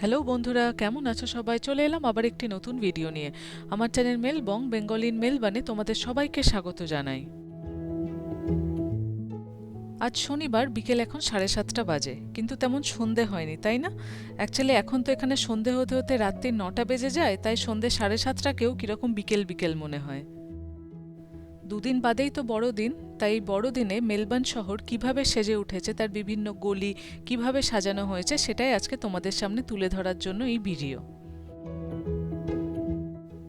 Hello বন্ধুরা, কেমন আছো সবাই? চলে এলাম আবার একটি নতুন ভিডিও নিয়ে। আমার চ্যানেল মেলবং বেঙ্গলিন মেলবানে তোমাদের সবাইকে স্বাগত জানাই। আজ শনিবার, বিকেল এখন 7:30 বাজে, কিন্তু তেমন সন্ধে হয়নি, তাই না? অ্যাকচুয়ালি এখন তো এখানে সন্ধে হতে হতে রাত্রি 9টা বেজে যায়, তাই সন্ধে 7:30টাকেও কীরকম বিকেল বিকেল মনে হয়। দুদিন বাদেই তো বড়দিন, তাই এই বড়দিনে মেলবার্ন শহর কিভাবে সেজে উঠেছে, তার বিভিন্ন গলি কিভাবে সাজানো হয়েছে, সেটাই আজকে তোমাদের সামনে তুলে ধরার জন্য এই ভিডিও।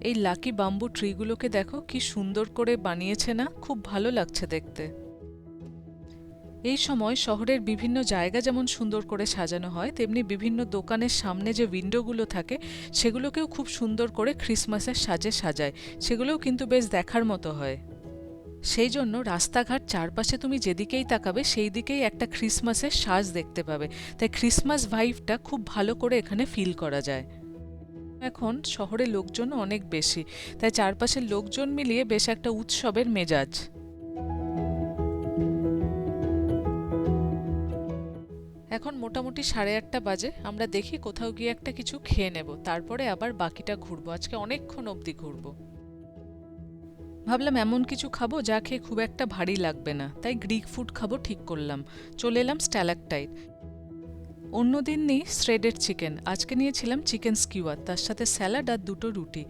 এই লাকি বাম্বু ট্রিগুলোকে দেখো কি সুন্দর করে বানিয়েছে না? খুব ভালো লাগছে দেখতে। এই সময় শহরের বিভিন্ন জায়গা যেমন সুন্দর করে সাজানো হয়, তেমনি বিভিন্ন দোকানের সামনে যে উইন্ডোগুলো থাকে সেগুলোকেও খুব সুন্দর করে ক্রিসমাসের সাজে সাজায়। সেগুলোও কিন্তু বেশ দেখার মতো হয়। সেই জন্য রাস্তাঘাট চারপাশে তুমি যেদিকেই তাকাবে সেই দিকেই একটা ক্রিসমাসের সাজ দেখতে পাবে। তাই ক্রিসমাস ভাইবটা খুব ভালো করে এখানে ফিল করা যায়। এখন শহরে লোকজন অনেক বেশি, তাই চারপাশের লোকজন মিলিয়ে বেশ একটা উৎসবের মেজাজ। এখন মোটামুটি 8:30 বাজে। আমরা দেখি কোথাও গিয়ে একটা কিছু খেয়ে নেব, তারপরে আবার বাকিটা ঘুরবো। আজকে অনেকক্ষণ অবধি ঘুরবো। ভাবলাম এমন কিছু খাবো যা খেয়ে খুব একটা ভারী লাগবে না, তাই গ্রিক ফুড খাবো ঠিক করলাম। চলে এলাম স্ট্যালাকটাইট। অন্যদিন নেই শ্রেডেড চিকেন, আজকে নিয়েছিলাম চিকেন স্কিওয়ার, তার সাথে স্যালাড আর দুটো রুটি।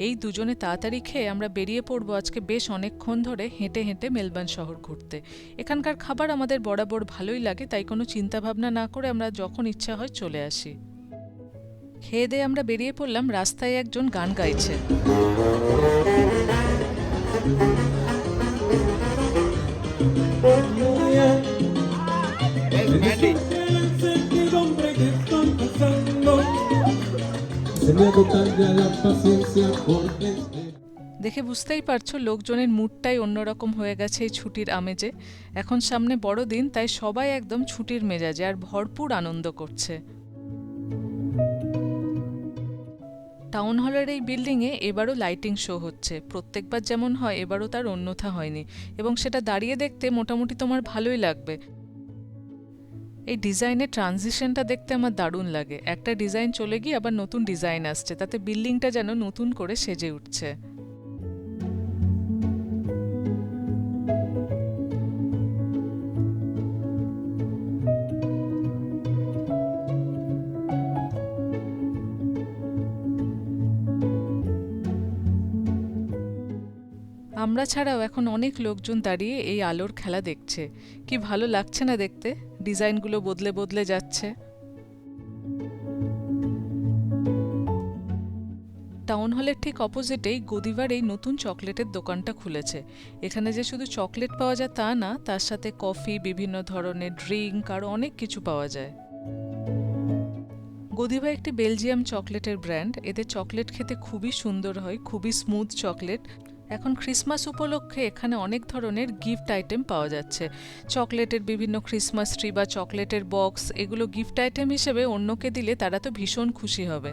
এই দুজনে তাড়াতাড়ি খেয়ে আমরা বেরিয়ে পড়বো আজকে বেশ অনেকক্ষণ ধরে হেঁটে হেঁটে মেলবার্ন শহর ঘুরতে। এখানকার খাবার আমাদের বরাবর ভালোই লাগে, তাই কোনো চিন্তাভাবনা না করে আমরা যখন ইচ্ছা হয় চলে আসি। খেয়ে দিয়ে আমরা বেরিয়ে পড়লাম। রাস্তায় একজন গান গাইছে। দেখে বুঝতেই পারছো লোকজনের মুডটাই অন্যরকম হয়ে গেছে এই ছুটির আমেজে। এখন সামনে বড়দিন, তাই সবাই একদম ছুটির মেজাজে আর ভরপুর আনন্দ করছে। টাউন হলের এই বিল্ডিংয়ে এবারও লাইটিং শো হচ্ছে। প্রত্যেকবার যেমন হয় এবারও তার অন্যথা হয়নি, এবং সেটা দাঁড়িয়ে দেখতে মোটামুটি তোমার ভালোই লাগবে। এই ডিজাইনের ট্রানজিশনটা দেখতে আমার দারুণ লাগে। একটা ডিজাইন চলে গিয়ে আবার নতুন ডিজাইন আসছে, তাতে বিল্ডিংটা যেন নতুন করে সেজে উঠছে। আমরা ছাড়াও এখন অনেক লোকজন দাঁড়িয়ে এই আলোর খেলা দেখছে। কি ভালো লাগছে না দেখতে? ডিজাইনগুলো বদলে বদলে যাচ্ছে। টাউন হলের ঠিক অপোজিটেই গদিবার এই নতুন চকলেটের দোকানটা খুলেছে। এখানে যে শুধু চকলেট পাওয়া যায় তা না, তার সাথে কফি, বিভিন্ন ধরনের ড্রিঙ্ক আর অনেক কিছু পাওয়া যায়। গদিবা একটি বেলজিয়াম চকলেটের ব্র্যান্ড। এদের চকলেট খেতে খুবই সুন্দর হয়, খুবই স্মুথ চকলেট। এখন ক্রিসমাস উপলক্ষে এখানে অনেক ধরনের গিফট আইটেম পাওয়া যাচ্ছে। চকলেটের বিভিন্ন ক্রিসমাস ট্রি বা চকলেটের বক্স, এগুলো গিফট আইটেম হিসেবে অন্যকে দিলে তারা তো ভীষণ খুশি হবে।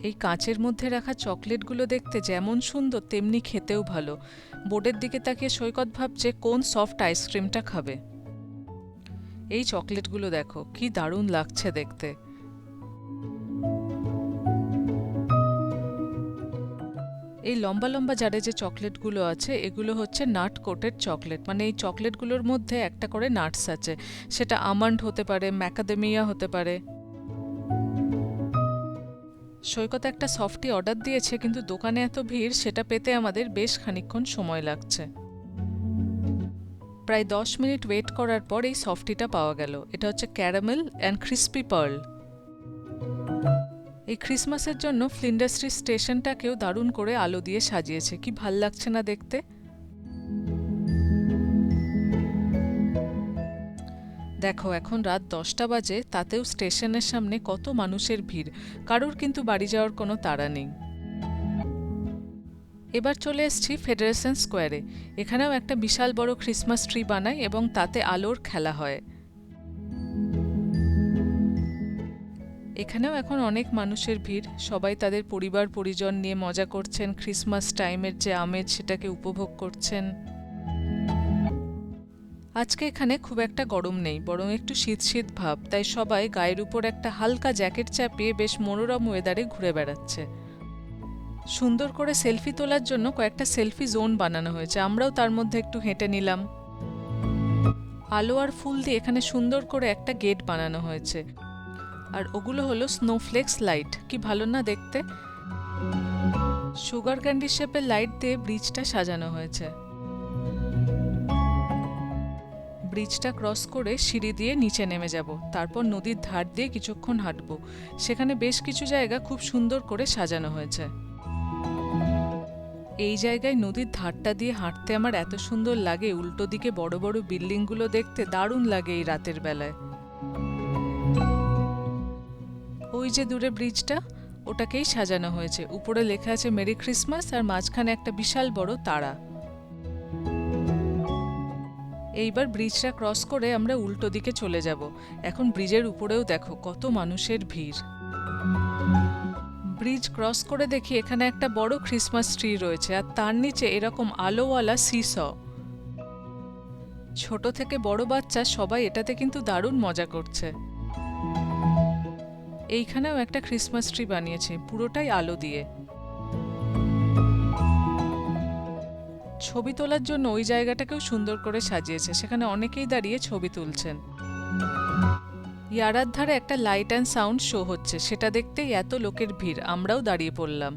এই কাঁচের মধ্যে রাখা চকলেটগুলো দেখতে যেমন সুন্দর তেমনি খেতেও ভালো। বোর্ডের দিকে তাকিয়ে সৈকত ভাবছে কোন সফট আইসক্রিমটা খাবে। এই চকলেটগুলো দেখো কি দারুণ লাগছে দেখতে। এই লম্বা লম্বা জারে যে চকলেটগুলো আছে এগুলো হচ্ছে নাট কোটেড চকলেট, মানে এই চকলেটগুলোর মধ্যে একটা করে নাটস আছে। সেটা আমন্ড হতে পারে, ম্যাকাডেমিয়া হতে পারে। সৈকত একটা সফটি অর্ডার দিয়েছে, কিন্তু দোকানে এত ভিড়, সেটা পেতে আমাদের বেশ খানিকক্ষণ সময় লাগছে। প্রায় 10 মিনিট ওয়েট করার পর এই সফটিটা পাওয়া গেল। এটা হচ্ছে ক্যারামেল অ্যান্ড ক্রিস্পি পার্ল। এই ক্রিসমাসের জন্য ফ্লিন্ডার স্ট্রিট স্টেশনটাকেও দারুণ করে আলো দিয়ে সাজিয়েছে। কি ভাল লাগছে না দেখতে? দেখো এখন রাত 10টা বাজে, তাতেও স্টেশনের সামনে কত মানুষের ভিড়। কারোর কিন্তু বাড়ি যাওয়ার কোনো তাড়া নেই। এবার চলে এসেছি ফেডারেশন স্কোয়ারে। এখানেও একটা বিশাল বড় ক্রিসমাস ট্রি বানায় এবং তাতে আলোর খেলা হয়। এখানেও এখন অনেক মানুষের ভিড়। সবাই তাদের পরিবার পরিজন নিয়ে মজা করছেন, ক্রিসমাস টাইমের যে আমেজ সেটাকে উপভোগ করছেন। আজকে এখানে খুব একটা গরম নেই, বরং একটু শীত শীত ভাব, তাই সবাই গায়ের উপর একটা হালকা জ্যাকেট চাপিয়ে বেশ মনোরম ওয়েদারে ঘুরে বেড়াচ্ছে। সুন্দর করে সেলফি তোলার জন্য কয়েকটা সেলফি জোন বানানো হয়েছে, আমরাও তার মধ্যে একটু হেঁটে নিলাম। আলো আর ফুল দিয়ে এখানে সুন্দর করে একটা গেট বানানো হয়েছে, আর ওগুলো হলো স্নোফ্লেক্স লাইট। কি ভালো না দেখতে! সুগার ক্যান্ডি শেপের লাইট দিয়ে ব্রিজটা সাজানো হয়েছে। ব্রিজটা ক্রস করে সিঁড়ি দিয়ে নিচে নেমে যাব, তারপর নদীর ধার দিয়ে কিছুক্ষণ হাঁটবো। সেখানে বেশ কিছু জায়গা খুব সুন্দর করে সাজানো হয়েছে। এই জায়গায় নদীর ধারটা দিয়ে হাঁটতে আমার এত সুন্দর লাগে, উল্টো দিকে বড় বড় বিল্ডিংগুলো দেখতে দারুণ লাগে এই রাতের বেলায়। ওই যে দূরে ব্রিজটা, ওটাকেই সাজানো হয়েছে। উপরে লেখা আছে মেরি ক্রিসমাস, আর মাঝখানে একটা বিশাল বড় তারা। এইবার ব্রিজটা ক্রস করে আমরা উল্টো দিকে চলে যাব। এখন ব্রিজের উপরেও দেখো কত মানুষের ভিড়। ব্রিজ ক্রস করে দেখি এখানে একটা বড় ক্রিসমাস ট্রি রয়েছে, আর তার নিচে এরকম আলোওয়ালা সিস। ছোট থেকে বড় বাচ্চা সবাই এটাতে কিন্তু দারুণ মজা করছে। এইখানেও একটা ক্রিসমাস ট্রি বানিয়েছে, পুরোটাই আলো দিয়ে। ছবি তোলার জন্য ওই জায়গাটাকেও সুন্দর করে সাজিয়েছে, সেখানে অনেকেই দাঁড়িয়ে ছবি তুলছেন। ইয়ারার ধারে একটা লাইট অ্যান্ড সাউন্ড শো হচ্ছে, সেটা দেখতেই এত লোকের ভিড়, আমরাও দাঁড়িয়ে পড়লাম।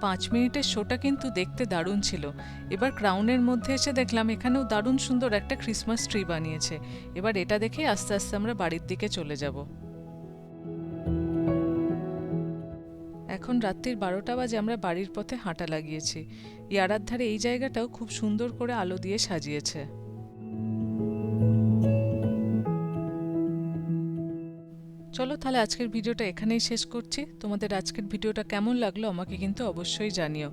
5 মিনিটের শোটা কিন্তু দেখতে দারুণ ছিল। এবার ক্রাউনের মধ্যে এসে দেখলাম এখানেও দারুণ সুন্দর একটা ক্রিসমাস ট্রি বানিয়েছে। এবার এটা দেখে আস্তে আস্তে আমরা বাড়ির দিকে চলে যাব। এখন রাত্রির 12টা বাজে, আমরা বাড়ির পথে হাঁটা লাগিয়েছি। ইয়ারার ধারে এই জায়গাটাও খুব সুন্দর করে আলো দিয়ে সাজিয়েছে। চলো তাহলে আজকের ভিডিওটা এখানেই শেষ করছি। তোমাদের আজকের ভিডিওটা কেমন লাগলো আমাকে কিন্তু অবশ্যই জানিও।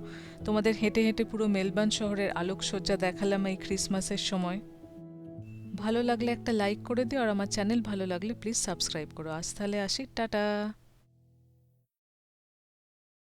তোমাদের হেঁটে হেঁটে পুরো মেলবার্ন শহরের আলোকসজ্জা দেখালাম এই ক্রিসমাসের সময়। ভালো লাগলে একটা লাইক করে দিও, আর আমার চ্যানেল ভালো লাগলে প্লিজ সাবস্ক্রাইব করো। আজ তাহলে আসি, টাটা।